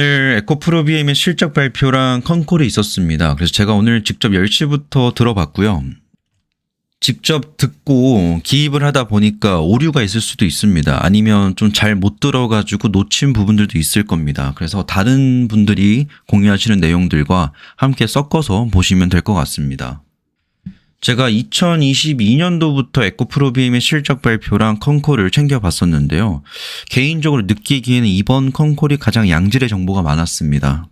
오늘 에코프로비엠의 실적 발표랑 컨콜이 있었습니다. 그래서 제가 오늘 직접 10시부터 들어봤고요. 직접 듣고 기입을 하다 보니까 오류가 있을 수도 있습니다. 아니면 좀 잘 못 들어가지고 놓친 부분들도 있을 겁니다. 그래서 다른 분들이 공유하시는 내용들과 함께 섞어서 보시면 될 것 같습니다. 제가 2022년도부터 에코프로비엠의 실적 발표랑 컨콜을 챙겨봤었는데요. 개인적으로 느끼기에는 이번 컨콜이 가장 양질의 정보가 많았습니다.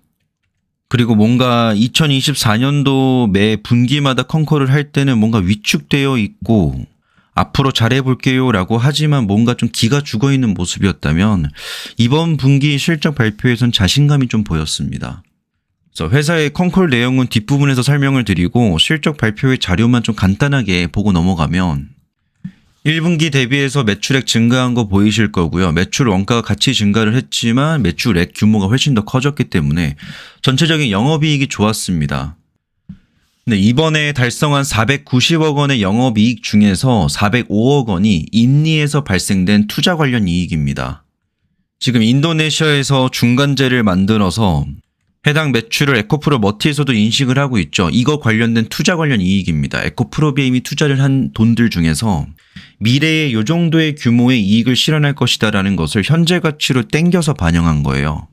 그리고 뭔가 2024년도 매 분기마다 컨콜을 할 때는 뭔가 위축되어 있고 앞으로 잘해볼게요 라고 하지만 뭔가 좀 기가 죽어있는 모습이었다면 이번 분기 실적 발표에선 자신감이 좀 보였습니다. 그래서 회사의 컨콜 내용은 뒷부분에서 설명을 드리고 실적 발표의 자료만 좀 간단하게 보고 넘어가면 1분기 대비해서 매출액 증가한 거 보이실 거고요. 매출 원가가 같이 증가를 했지만 매출액 규모가 훨씬 더 커졌기 때문에 전체적인 영업이익이 좋았습니다. 근데 이번에 달성한 490억 원의 영업이익 중에서 405억 원이 인리에서 발생된 투자 관련 이익입니다. 지금 인도네시아에서 중간재를 만들어서 해당 매출을 에코프로 머티에서도 인식을 하고 있죠. 이거 관련된 투자 관련 이익입니다. 에코프로비엠이 투자를 한 돈들 중에서 미래에 이 정도의 규모의 이익을 실현할 것이다라는 것을 현재 가치로 땡겨서 반영한 거예요.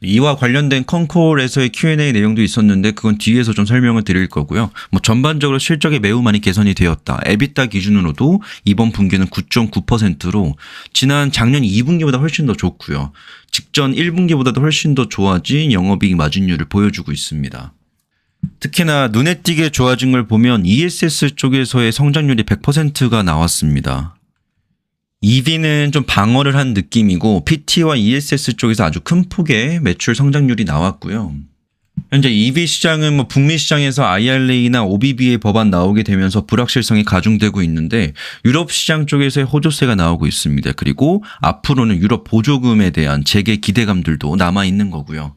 이와 관련된 컨콜에서의 Q&A 내용도 있었는데 그건 뒤에서 좀 설명을 드릴 거고요. 전반적으로 실적이 매우 많이 개선이 되었다. 에비타 기준으로도 이번 분기는 9.9%로 지난 작년 2분기보다 훨씬 더 좋고요. 직전 1분기보다도 훨씬 더 좋아진 영업이익 마진율을 보여주고 있습니다. 특히나 눈에 띄게 좋아진 걸 보면 ESS 쪽에서의 성장률이 100%가 나왔습니다. EV는 좀 방어를 한 느낌이고 PT와 ESS 쪽에서 아주 큰 폭의 매출 성장률이 나왔고요. 현재 EV 시장은 북미 시장에서 IRA나 OBBA 법안 나오게 되면서 불확실성이 가중되고 있는데 유럽 시장 쪽에서의 호조세가 나오고 있습니다. 그리고 앞으로는 유럽 보조금에 대한 재개 기대감들도 남아있는 거고요.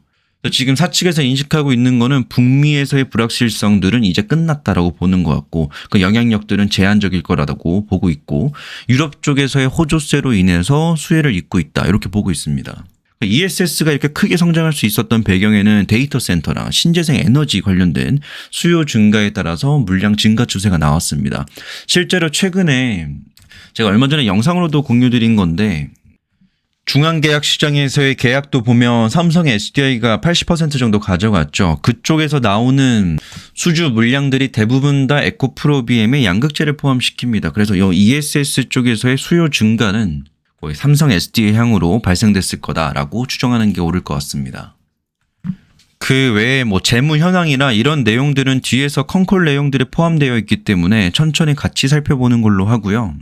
지금 사측에서 인식하고 있는 거는 북미에서의 불확실성들은 이제 끝났다라고 보는 것 같고 그 영향력들은 제한적일 거라고 보고 있고 유럽 쪽에서의 호조세로 인해서 수혜를 입고 있다 이렇게 보고 있습니다. ESS가 이렇게 크게 성장할 수 있었던 배경에는 데이터 센터랑 신재생 에너지 관련된 수요 증가에 따라서 물량 증가 추세가 나왔습니다. 실제로 최근에 제가 얼마 전에 영상으로도 공유드린 건데 중앙계약 시장에서의 계약도 보면 삼성의 SDI가 80% 정도 가져갔죠. 그쪽에서 나오는 수주 물량들이 대부분 다 에코프로비엠의 양극재를 포함시킵니다. 그래서 이 ESS 쪽에서의 수요 증가는 거의 삼성 SDI 향으로 발생됐을 거다라고 추정하는 게 옳을 것 같습니다. 그 외에 재무 현황이나 이런 내용들은 뒤에서 컨콜 내용들이 포함되어 있기 때문에 천천히 같이 살펴보는 걸로 하고요.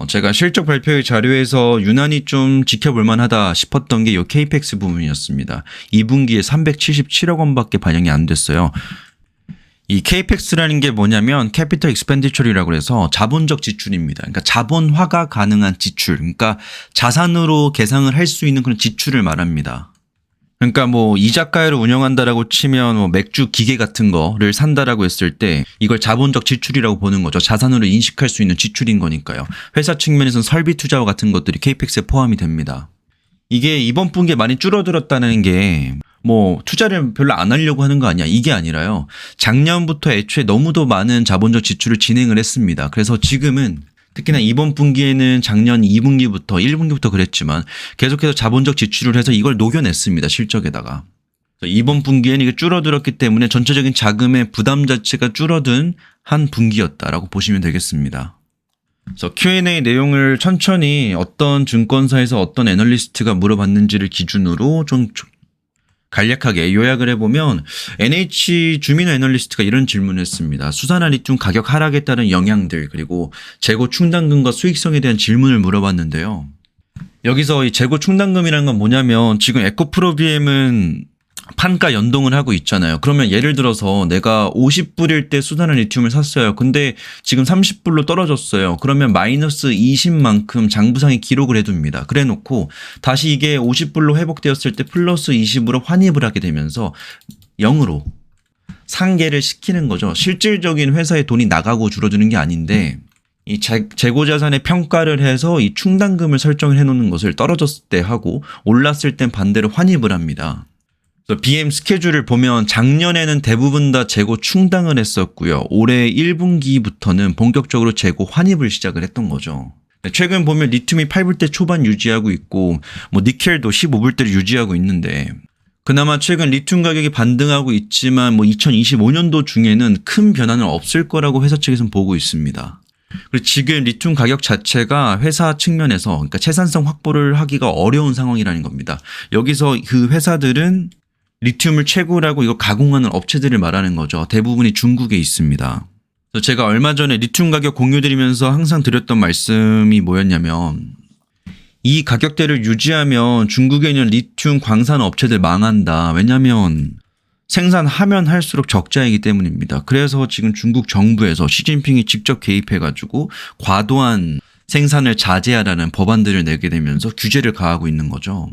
제가 실적 발표의 자료에서 유난히 좀 지켜볼 만하다 싶었던 게 이 KPX 부분이었습니다. 2분기에 377억 원밖에 반영이 안 됐어요. 이 KPX라는 게 뭐냐면 캐피털 익스펜디처리라고 해서 자본적 지출입니다. 그러니까 자본화가 가능한 지출, 그러니까 자산으로 계상을 할 수 있는 그런 지출을 말합니다. 그러니까 이자카야를 운영한다라고 치면 맥주 기계 같은 거를 산다라고 했을 때 이걸 자본적 지출이라고 보는 거죠. 자산으로 인식할 수 있는 지출인 거니까요. 회사 측면에서는 설비 투자와 같은 것들이 KPX에 포함이 됩니다. 이게 이번 분기에 많이 줄어들었다는 게 투자를 별로 안 하려고 하는 거 아니야. 이게 아니라요. 작년부터 애초에 너무도 많은 자본적 지출을 진행을 했습니다. 그래서 지금은 특히나 이번 분기에는 작년 2분기부터 1분기부터 그랬지만 계속해서 자본적 지출을 해서 이걸 녹여냈습니다. 실적에다가. 이번 분기에는 이게 줄어들었기 때문에 전체적인 자금의 부담 자체가 줄어든 한 분기였다라고 보시면 되겠습니다. 그래서 Q&A 내용을 천천히 어떤 증권사에서 어떤 애널리스트가 물어봤는지를 기준으로 좀 간략하게 요약을 해보면 NH 주민호 애널리스트가 이런 질문을 했습니다. 수산화 리튬 가격 하락에 따른 영향들 그리고 재고 충당금과 수익성에 대한 질문을 물어봤는데요. 여기서 이 재고 충당금이라는 건 뭐냐면 지금 에코프로비엠은 판가 연동을 하고 있잖아요. 그러면 예를 들어서 내가 50불일 때 수산화 리튬을 샀어요. 근데 지금 30불로 떨어졌어요. 그러면 마이너스 20만큼 장부상에 기록을 해둡니다. 그래 놓고 다시 이게 50불로 회복되었을 때 플러스 20으로 환입을 하게 되면서 0으로 상계를 시키는 거죠. 실질적인 회사의 돈이 나가고 줄어드는 게 아닌데 이 재고자산의 평가를 해서 이 충당금을 설정을 해놓는 것을 떨어졌을 때 하고 올랐을 땐 반대로 환입을 합니다. BM 스케줄을 보면 작년에는 대부분 다 재고 충당을 했었고요. 올해 1분기부터는 본격적으로 재고 환입을 시작을 했던 거죠. 최근 보면 리튬이 8불대 초반 유지하고 있고 니켈도 15불대를 유지하고 있는데 그나마 최근 리튬 가격이 반등하고 있지만 2025년도 중에는 큰 변화는 없을 거라고 회사 측에서는 보고 있습니다. 그리고 지금 리튬 가격 자체가 회사 측면에서 그러니까 채산성 확보를 하기가 어려운 상황이라는 겁니다. 여기서 그 회사들은 리튬을 채굴하고 이거 가공하는 업체들을 말하는 거죠. 대부분이 중국에 있습니다. 그래서 제가 얼마 전에 리튬 가격 공유드리면서 항상 드렸던 말씀이 뭐였냐면 이 가격대를 유지하면 중국에 있는 리튬 광산 업체들 망한다. 왜냐하면 생산하면 할수록 적자이기 때문입니다. 그래서 지금 중국 정부에서 시진핑이 직접 개입해가지고 과도한 생산을 자제하라는 법안들을 내게 되면서 규제를 가하고 있는 거죠.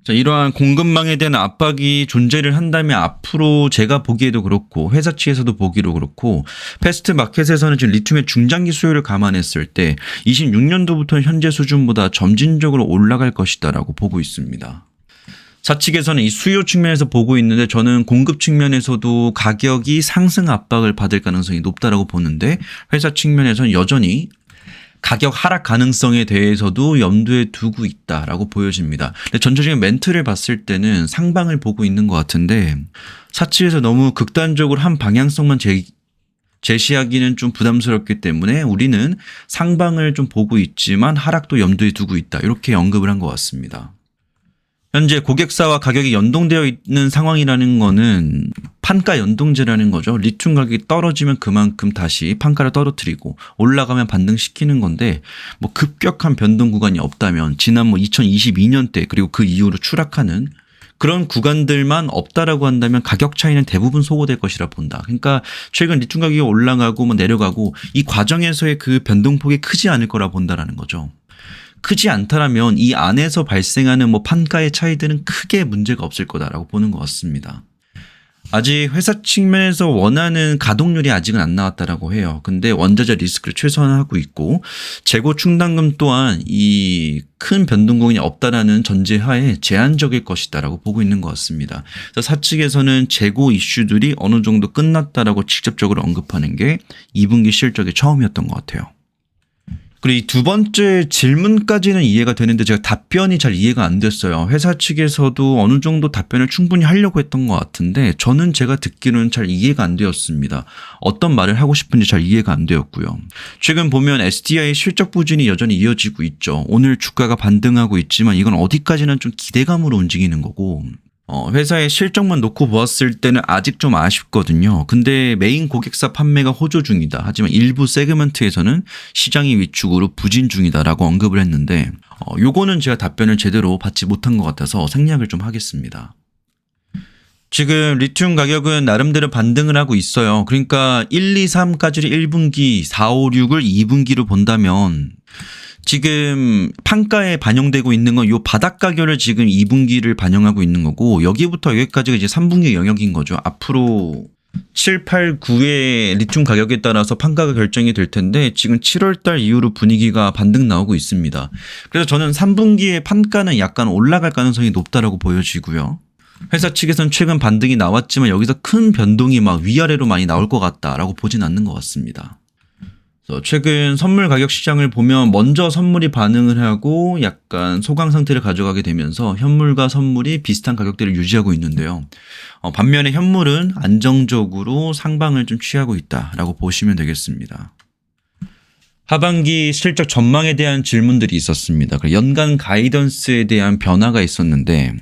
자, 이러한 공급망에 대한 압박이 존재를 한다면 앞으로 제가 보기에도 그렇고 회사 측에서도 보기로 그렇고 패스트 마켓에서는 지금 리튬의 중장기 수요를 감안했을 때 26년도부터는 현재 수준보다 점진적으로 올라갈 것이다라고 보고 있습니다. 사측에서는 이 수요 측면에서 보고 있는데 저는 공급 측면에서도 가격이 상승 압박을 받을 가능성이 높다라고 보는데 회사 측면에서는 여전히 가격 하락 가능성에 대해서도 염두에 두고 있다라고 보여집니다. 근데 전체적인 멘트를 봤을 때는 상방을 보고 있는 것 같은데 사측에서 너무 극단적으로 한 방향성만 제시하기는 좀 부담스럽기 때문에 우리는 상방을 좀 보고 있지만 하락도 염두에 두고 있다. 이렇게 언급을 한 것 같습니다. 현재 고객사와 가격이 연동되어 있는 상황이라는 거는 판가 연동제라는 거죠. 리튬 가격이 떨어지면 그만큼 다시 판가를 떨어뜨리고 올라가면 반등시키는 건데 급격한 변동 구간이 없다면 지난 2022년 때 그리고 그 이후로 추락하는 그런 구간들만 없다라고 한다면 가격 차이는 대부분 소거될 것이라 본다. 그러니까 최근 리튬 가격이 올라가고 내려가고 이 과정에서의 그 변동폭이 크지 않을 거라 본다라는 거죠. 크지 않다라면 이 안에서 발생하는 판가의 차이들은 크게 문제가 없을 거다라고 보는 것 같습니다. 아직 회사 측면에서 원하는 가동률이 아직은 안 나왔다라고 해요. 근데 원자재 리스크를 최소화하고 있고 재고 충당금 또한 이 큰 변동공이 없다라는 전제하에 제한적일 것이다라고 보고 있는 것 같습니다. 그래서 사측에서는 재고 이슈들이 어느 정도 끝났다라고 직접적으로 언급하는 게 2분기 실적의 처음이었던 것 같아요. 그리고 이 두 번째 질문까지는 이해가 되는데 제가 답변이 잘 이해가 안 됐어요. 회사 측에서도 어느 정도 답변을 충분히 하려고 했던 것 같은데 저는 제가 듣기로는 잘 이해가 안 되었습니다. 어떤 말을 하고 싶은지 잘 이해가 안 되었고요. 최근 보면 SDI의 실적 부진이 여전히 이어지고 있죠. 오늘 주가가 반등하고 있지만 이건 어디까지는 좀 기대감으로 움직이는 거고 회사의 실적만 놓고 보았을 때는 아직 좀 아쉽거든요. 근데 메인 고객사 판매가 호조 중이다. 하지만 일부 세그먼트에서는 시장이 위축으로 부진 중이다라고 언급을 했는데 요거는 제가 답변을 제대로 받지 못한 것 같아서 생략을 좀 하겠습니다. 지금 리튬 가격은 나름대로 반등을 하고 있어요. 그러니까 1, 2, 3까지를 1분기, 4, 5, 6을 2분기로 본다면 지금 판가에 반영되고 있는 건 요 바닥 가격을 지금 2분기를 반영하고 있는 거고 여기부터 여기까지가 이제 3분기 영역인 거죠. 앞으로 7, 8, 9의 리튬 가격에 따라서 판가가 결정이 될 텐데 지금 7월 달 이후로 분위기가 반등 나오고 있습니다. 그래서 저는 3분기의 판가는 약간 올라갈 가능성이 높다라고 보여지고요. 회사 측에서는 최근 반등이 나왔지만 여기서 큰 변동이 위아래로 많이 나올 것 같다라고 보진 않는 것 같습니다. 최근 선물 가격 시장을 보면 먼저 선물이 반응을 하고 약간 소강 상태를 가져가게 되면서 현물과 선물이 비슷한 가격대를 유지하고 있는데요. 반면에 현물은 안정적으로 상방을 좀 취하고 있다라고 보시면 되겠습니다. 하반기 실적 전망에 대한 질문들이 있었습니다. 연간 가이던스에 대한 변화가 있었는데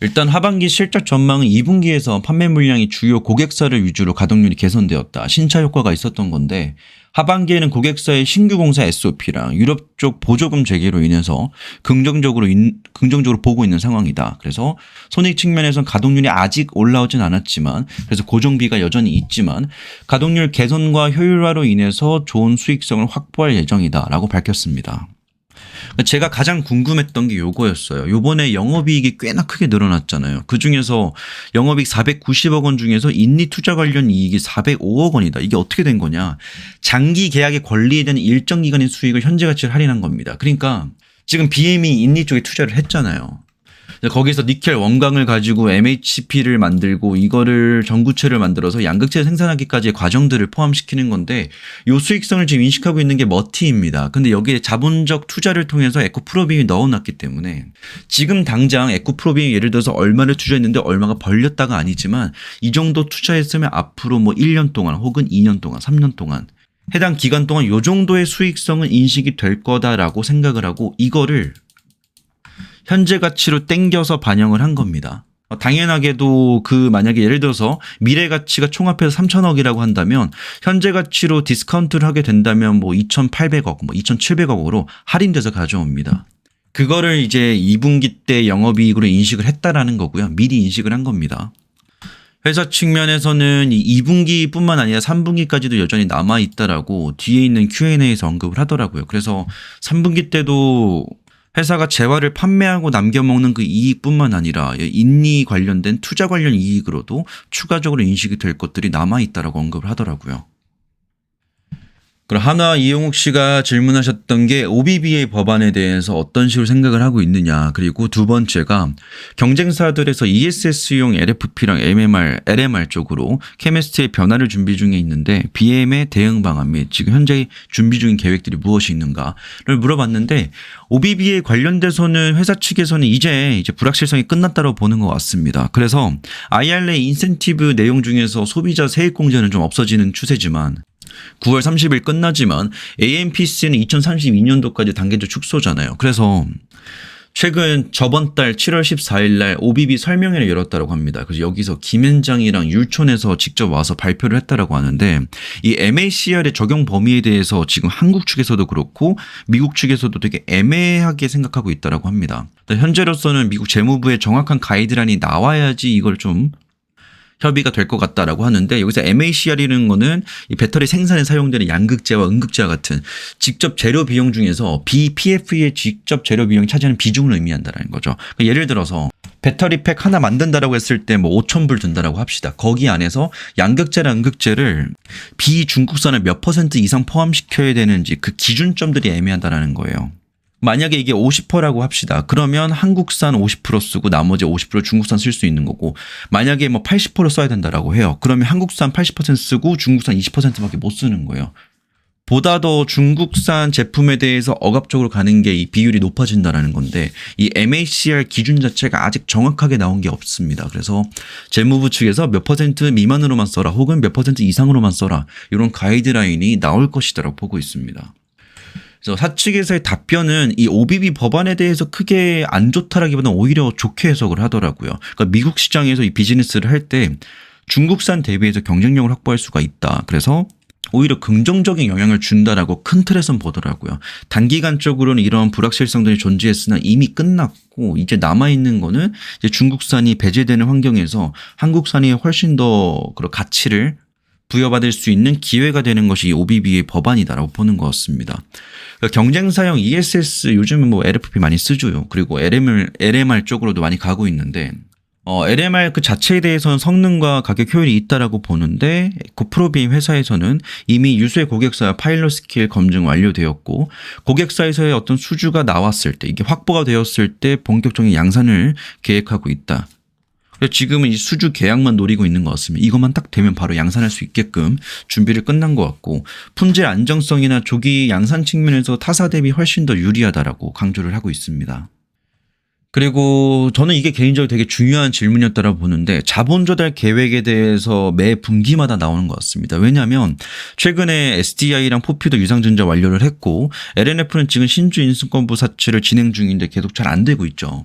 일단 하반기 실적 전망은 2분기에서 판매 물량이 주요 고객사를 위주로 가동률이 개선되었다. 신차 효과가 있었던 건데 하반기에는 고객사의 신규 공사 SOP랑 유럽 쪽 보조금 재개로 인해서 긍정적으로 보고 있는 상황이다. 그래서 손익 측면에서는 가동률이 아직 올라오진 않았지만 그래서 고정비가 여전히 있지만 가동률 개선과 효율화로 인해서 좋은 수익성을 확보할 예정이다라고 밝혔습니다. 제가 가장 궁금했던 게 요거였어요. 요번에 영업이익이 꽤나 크게 늘어났잖아요. 그중에서 영업이익 490억 원 중에서 인리 투자 관련 이익이 405억 원이다. 이게 어떻게 된 거냐. 장기 계약의 권리에 대한 일정 기간의 수익을 현재 가치를 할인한 겁니다. 그러니까 지금 BM이 인리 쪽에 투자를 했잖아요. 거기서 니켈 원광을 가지고 MHP를 만들고 이거를 전구체를 만들어서 양극재 생산하기까지의 과정들을 포함시키는 건데 요 수익성을 지금 인식하고 있는 게 머티입니다. 근데 여기에 자본적 투자를 통해서 에코프로빔이 넣어놨기 때문에 지금 당장 에코프로빔이 예를 들어서 얼마를 투자했는데 얼마가 벌렸다가 아니지만 이 정도 투자했으면 앞으로 뭐 1년 동안 혹은 2년 동안 3년 동안 해당 기간 동안 요 정도의 수익성은 인식이 될 거다라고 생각을 하고 이거를 현재 가치로 땡겨서 반영을 한 겁니다. 당연하게도 만약에 예를 들어서 미래 가치가 총합해서 3천억이라고 한다면 현재 가치로 디스카운트를 하게 된다면 뭐 2,800억, 뭐 2,700억으로 할인돼서 가져옵니다. 그거를 이제 2분기 때 영업이익으로 인식을 했다라는 거고요. 미리 인식을 한 겁니다. 회사 측면에서는 이 2분기뿐만 아니라 3분기까지도 여전히 남아있다라고 뒤에 있는 Q&A에서 언급을 하더라고요. 그래서 3분기 때도 회사가 재화를 판매하고 남겨먹는 그 이익뿐만 아니라 인리 관련된 투자 관련 이익으로도 추가적으로 인식이 될 것들이 남아있다라고 언급을 하더라고요. 그럼 하나 이용욱 씨가 질문하셨던 게 OBBA 법안에 대해서 어떤 식으로 생각을 하고 있느냐. 그리고 두 번째가 경쟁사들에서 ESS용 LFP랑 LMR 쪽으로 케미스트의 변화를 준비 중에 있는데 BM의 대응 방안 및 지금 현재 준비 중인 계획들이 무엇이 있는가를 물어봤는데 OBBA 관련돼서는 회사 측에서는 이제 불확실성이 끝났다고 보는 것 같습니다. 그래서 IRA 인센티브 내용 중에서 소비자 세액공제는 좀 없어지는 추세지만 9월 30일 끝나지만 AMPC는 2032년도까지 단계적 축소잖아요. 그래서 최근 저번 달 7월 14일 날 OBB 설명회를 열었다고 합니다. 그래서 여기서 김현장이랑 율촌에서 직접 와서 발표를 했다라고 하는데 이 MACR의 적용 범위에 대해서 지금 한국 측에서도 그렇고 미국 측에서도 되게 애매하게 생각하고 있다라고 합니다. 현재로서는 미국 재무부의 정확한 가이드라인이 나와야지 이걸 좀 협의가 될 것 같다라고 하는데 여기서 MACR이라는 거는 이 배터리 생산에 사용되는 양극재와 음극재와 같은 직접 재료 비용 중에서 BPF의 직접 재료 비용이 차지하는 비중을 의미한다는 거죠. 그러니까 예를 들어서 배터리 팩 하나 만든다라고 했을 때 뭐 5,000불 든다라고 합시다. 거기 안에서 양극재랑 음극재를 비중국산을 몇 % 이상 포함시켜야 되는지 그 기준점들이 애매하다라는 거예요. 만약에 이게 50%라고 합시다. 그러면 한국산 50% 쓰고 나머지 50% 중국산 쓸 수 있는 거고 만약에 뭐 80% 써야 된다라고 해요. 그러면 한국산 80% 쓰고 중국산 20%밖에 못 쓰는 거예요. 보다 더 중국산 제품에 대해서 억압적으로 가는 게 이 비율이 높아진다라는 건데 이 MACR 기준 자체가 아직 정확하게 나온 게 없습니다. 그래서 재무부 측에서 몇 % 미만으로만 써라 혹은 몇 % 이상으로만 써라 이런 가이드라인이 나올 것이다라고 보고 있습니다. 그래서 사측에서의 답변은 이 OBB 법안에 대해서 크게 안 좋다라기보다는 오히려 좋게 해석을 하더라고요. 그러니까 미국 시장에서 이 비즈니스를 할 때 중국산 대비해서 경쟁력을 확보할 수가 있다. 그래서 오히려 긍정적인 영향을 준다라고 큰 틀에선 보더라고요. 단기간적으로는 이런 불확실성들이 존재했으나 이미 끝났고 이제 남아있는 거는 이제 중국산이 배제되는 환경에서 한국산이 훨씬 더 그런 가치를 부여받을 수 있는 기회가 되는 것이 OBB의 법안이다라고 보는 것 같습니다. 그러니까 경쟁사용 ESS 요즘은 뭐 LFP 많이 쓰죠. 그리고 LMR 쪽으로도 많이 가고 있는데 LMR 그 자체에 대해서는 성능과 가격 효율이 있다라고 보는데 에코프로빔 회사에서는 이미 유수의 고객사 파일럿 스케일 검증 완료되었고 고객사에서의 어떤 수주가 나왔을 때 이게 확보가 되었을 때 본격적인 양산을 계획하고 있다. 지금은 이 수주 계약만 노리고 있는 것 같습니다. 이것만 딱 되면 바로 양산할 수 있게끔 준비를 끝난 것 같고 품질 안정성이나 조기 양산 측면에서 타사 대비 훨씬 더 유리하다라고 강조를 하고 있습니다. 그리고 저는 이게 개인적으로 되게 중요한 질문이었다고 보는데 자본 조달 계획에 대해서 매 분기마다 나오는 것 같습니다. 왜냐하면 최근에 SDI랑 포피도 유상증자 완료를 했고 LNF는 지금 신주 인수권부 사채를 진행 중인데 계속 잘 안 되고 있죠.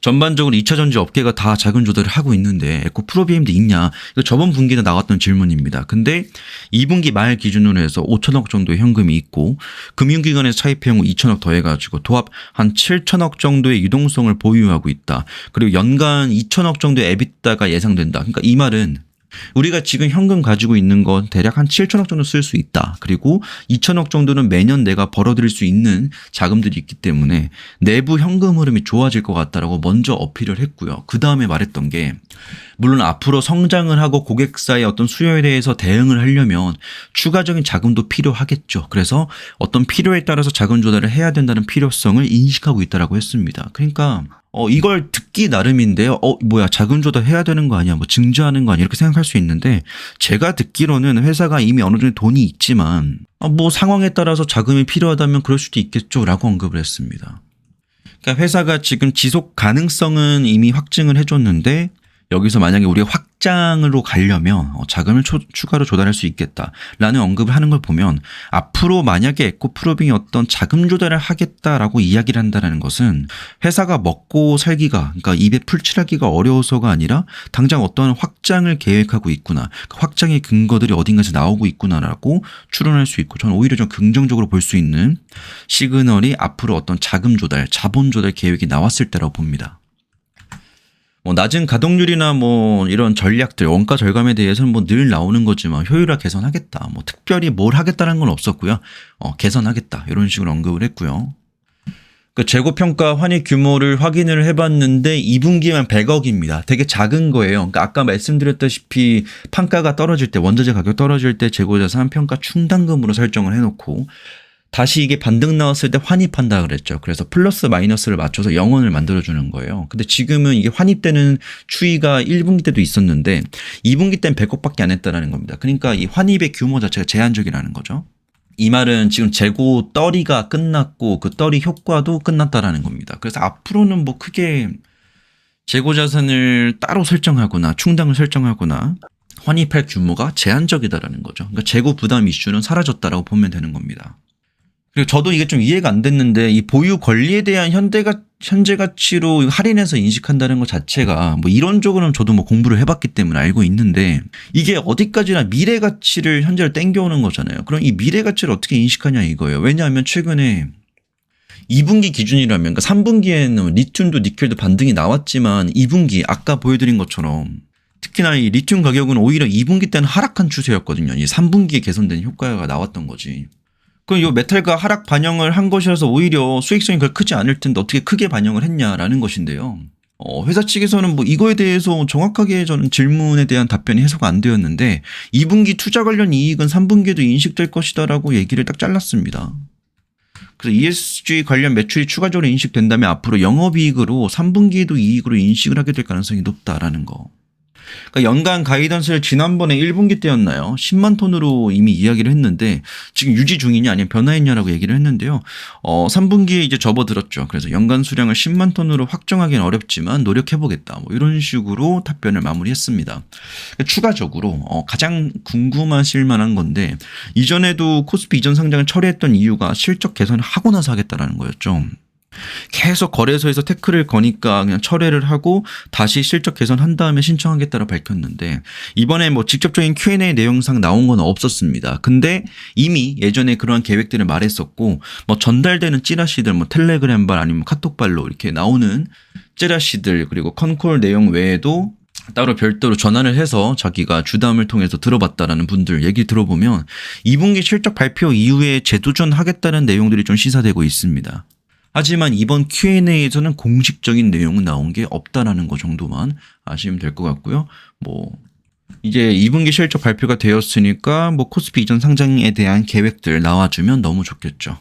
전반적으로 2차 전지 업계가 다 자금 조달을 하고 있는데 에코프로비엠도 있냐? 이거 저번 분기에 나왔던 질문입니다. 근데 2분기 말 기준으로 해서 5천억 정도의 현금이 있고 금융기관에서 차입해온 거 2천억 더해가지고 도합 한 7천억 정도의 유동성을 보유하고 있다. 그리고 연간 2천억 정도의 EBITDA가 예상된다. 그러니까 이 말은 우리가 지금 현금 가지고 있는 건 대략 한 7천억 정도 쓸 수 있다. 그리고 2천억 정도는 매년 내가 벌어들일 수 있는 자금들이 있기 때문에 내부 현금 흐름이 좋아질 것 같다라고 먼저 어필을 했고요. 그 다음에 말했던 게 물론 앞으로 성장을 하고 고객사의 어떤 수요에 대해서 대응을 하려면 추가적인 자금도 필요하겠죠. 그래서 어떤 필요에 따라서 자금 조달을 해야 된다는 필요성을 인식하고 있다라고 했습니다. 그러니까 이걸 듣기 나름인데요. 뭐야, 자금 조달 해야 되는 거 아니야? 뭐 증자하는 거 아니야? 이렇게 생각할 수 있는데, 제가 듣기로는 회사가 이미 어느 정도 돈이 있지만 뭐 상황에 따라서 자금이 필요하다면 그럴 수도 있겠죠라고 언급을 했습니다. 그러니까 회사가 지금 지속 가능성은 이미 확증을 해줬는데, 여기서 만약에 우리가 확장으로 가려면 자금을 추가로 조달할 수 있겠다라는 언급을 하는 걸 보면, 앞으로 만약에 에코프로빙이 어떤 자금 조달을 하겠다라고 이야기를 한다는 것은 회사가 먹고 살기가, 그러니까 입에 풀칠하기가 어려워서가 아니라 당장 어떤 확장을 계획하고 있구나, 그 확장의 근거들이 어딘가에서 나오고 있구나라고 추론할 수 있고, 저는 오히려 좀 긍정적으로 볼 수 있는 시그널이 앞으로 어떤 자금 조달, 자본 조달 계획이 나왔을 때라고 봅니다. 뭐 낮은 가동률이나 뭐 이런 전략들, 원가 절감에 대해서는 뭐 늘 나오는 거지만 효율화 개선하겠다, 뭐 특별히 뭘 하겠다는 건 없었고요. 개선하겠다, 이런 식으로 언급을 했고요. 그 재고평가 환입 규모를 확인을 해봤는데 2분기에만 100억입니다. 되게 작은 거예요. 그러니까 아까 말씀드렸다시피 판가가 떨어질 때, 원자재 가격 떨어질 때 재고자산 평가 충당금으로 설정을 해놓고, 다시 이게 반등 나왔을 때 환입한다 그랬죠. 그래서 플러스 마이너스를 맞춰서 0원을 만들어주는 거예요. 근데 지금은 이게 환입되는 추이가 1분기 때도 있었는데 2분기 때는 100억밖에 안 했다라는 겁니다. 그러니까 이 환입의 규모 자체가 제한적이라는 거죠. 이 말은 지금 재고 떨이가 끝났고 그 떨이 효과도 끝났다라는 겁니다. 그래서 앞으로는 뭐 크게 재고 자산을 따로 설정하거나 충당을 설정하거나 환입할 규모가 제한적이다라는 거죠. 그러니까 재고 부담 이슈는 사라졌다라고 보면 되는 겁니다. 그리고 저도 이게 좀 이해가 안 됐는데, 이 보유 권리에 대한 현재 가치로 할인해서 인식한다는 것 자체가 뭐 이론적으로는 저도 뭐 공부를 해봤기 때문에 알고 있는데, 이게 어디까지나 미래 가치를 현재로 땡겨오는 거잖아요. 그럼 이 미래 가치를 어떻게 인식하냐 이거예요. 왜냐하면 최근에 2분기 기준이라면, 그러니까 3분기에는 리튬도 니켈도 반등이 나왔지만 2분기 아까 보여드린 것처럼 특히나 이 리튬 가격은 오히려 2분기 때는 하락한 추세였거든요. 이 3분기에 개선된 효과가 나왔던 거지. 그럼 이 메탈가 하락 반영을 한 것이라서 오히려 수익성이 그렇게 크지 않을 텐데 어떻게 크게 반영을 했냐라는 것인데요. 회사 측에서는 뭐 이거에 대해서 정확하게 저는 질문에 대한 답변이 해소가 안 되었는데, 2분기 투자 관련 이익은 3분기에도 인식될 것이다라고 얘기를 딱 잘랐습니다. 그래서 ESG 관련 매출이 추가적으로 인식된다면 앞으로 영업이익으로 3분기에도 이익으로 인식을 하게 될 가능성이 높다라는 거. 그러니까 연간 가이던스를 지난번에 1분기 때였나요? 10만 톤으로 이미 이야기를 했는데 지금 유지 중이냐 아니면 변화했냐라고 얘기를 했는데요. 3분기에 이제 접어들었죠. 그래서 연간 수량을 10만 톤으로 확정하기는 어렵지만 노력해보겠다, 뭐 이런 식으로 답변을 마무리했습니다. 추가적으로 가장 궁금하실 만한 건데, 이전에도 코스피 이전 상장을 철회했던 이유가 실적 개선을 하고 나서 하겠다라는 거였죠. 계속 거래소에서 태클을 거니까 그냥 철회를 하고 다시 실적 개선한 다음에 신청하겠다고 밝혔는데, 이번에 뭐 직접적인 Q&A 내용상 나온 건 없었습니다. 근데 이미 예전에 그러한 계획들을 말했었고, 뭐 전달되는 찌라시들, 뭐 텔레그램발 아니면 카톡발로 이렇게 나오는 찌라시들, 그리고 컨콜 내용 외에도 따로 별도로 전화를 해서 자기가 주담을 통해서 들어봤다라는 분들 얘기 들어보면 2분기 실적 발표 이후에 재도전하겠다는 내용들이 좀 시사되고 있습니다. 하지만 이번 Q&A에서는 공식적인 내용은 나온 게 없다라는 거 정도만 아시면 될 것 같고요. 뭐 이제 2분기 실적 발표가 되었으니까 뭐 코스피 이전 상장에 대한 계획들 나와주면 너무 좋겠죠.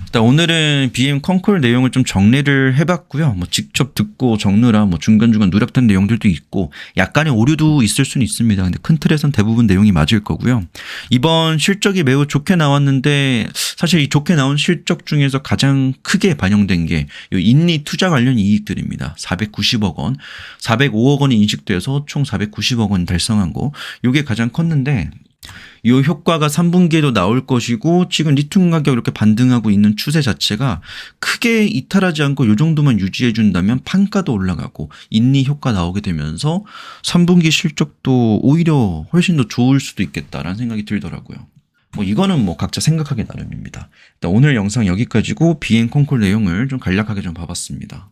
일단 오늘은 BM 컨콜 내용을 좀 정리를 해봤고요. 뭐 직접 듣고 적느라 뭐 중간중간 누락된 내용들도 있고 약간의 오류도 있을 수는 있습니다. 근데 큰 틀에선 대부분 내용이 맞을 거고요. 이번 실적이 매우 좋게 나왔는데 사실 이 좋게 나온 실적 중에서 가장 크게 반영된 게 이 인리 투자 관련 이익들입니다. 490억 원, 405억 원이 인식돼서 총 490억 원 달성한 거. 이게 가장 컸는데, 이 효과가 3분기에도 나올 것이고 지금 리튬 가격 이렇게 반등하고 있는 추세 자체가 크게 이탈하지 않고 이 정도만 유지해 준다면 판가도 올라가고 인리 효과 나오게 되면서 3분기 실적도 오히려 훨씬 더 좋을 수도 있겠다라는 생각이 들더라고요. 뭐 이거는 뭐 각자 생각하기 나름입니다. 일단 오늘 영상 여기까지고 BM 컨콜 내용을 좀 간략하게 좀 봐봤습니다.